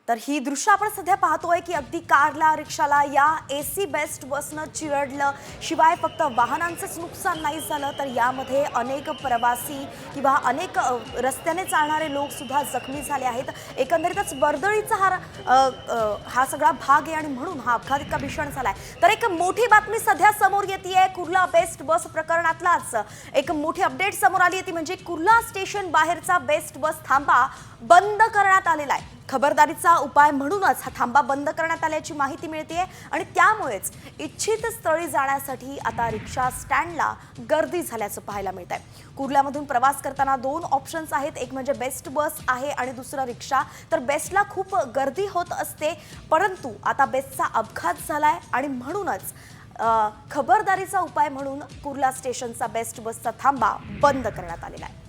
तर ही दृश्य आपण सध्या पाहतोय की अगदी कारला रिक्षाला या एसी बेस्ट बसनं चिरडलं. शिवाय फक्त वाहनांचंच नुकसान नाही झालं तर यामध्ये अनेक प्रवासी किंवा अनेक रस्त्याने चालणारे लोक सुद्धा जखमी झाले आहेत. एकंदरीतच वर्दळीचा हा सगळा भाग आहे आणि म्हणून हा अपघात इतका भीषण झालाय. तर एक मोठी बातमी सध्या समोर येतेय. कुर्ला बेस्ट बस प्रकरणातलाच एक मोठी अपडेट समोर आली आहे ती म्हणजे कुर्ला स्टेशन बाहेरचा बेस्ट बस थांबा बंद करण्यात आलेला आहे. खबरदारीचा उपाय म्हणूनच हा थांबा बंद करण्यात आल्याची माहिती मिळतेय आणि त्यामुळेच इच्छित स्थळी जाण्यासाठी आता रिक्षा स्टँडला गर्दी झाल्याचं पाहायला मिळतंय. कुर्ल्यामधून प्रवास करताना दोन ऑप्शन्स आहेत. एक म्हणजे बेस्ट बस आहे आणि दुसरा रिक्षा. तर बेस्टला खूप गर्दी होत असते परंतु आता बेस्टचा अपघात झालाय आणि म्हणूनच खबरदारीचा उपाय म्हणून कुर्ला स्टेशनचा बेस्ट बसचा थांबा बंद करण्यात आलेला आहे.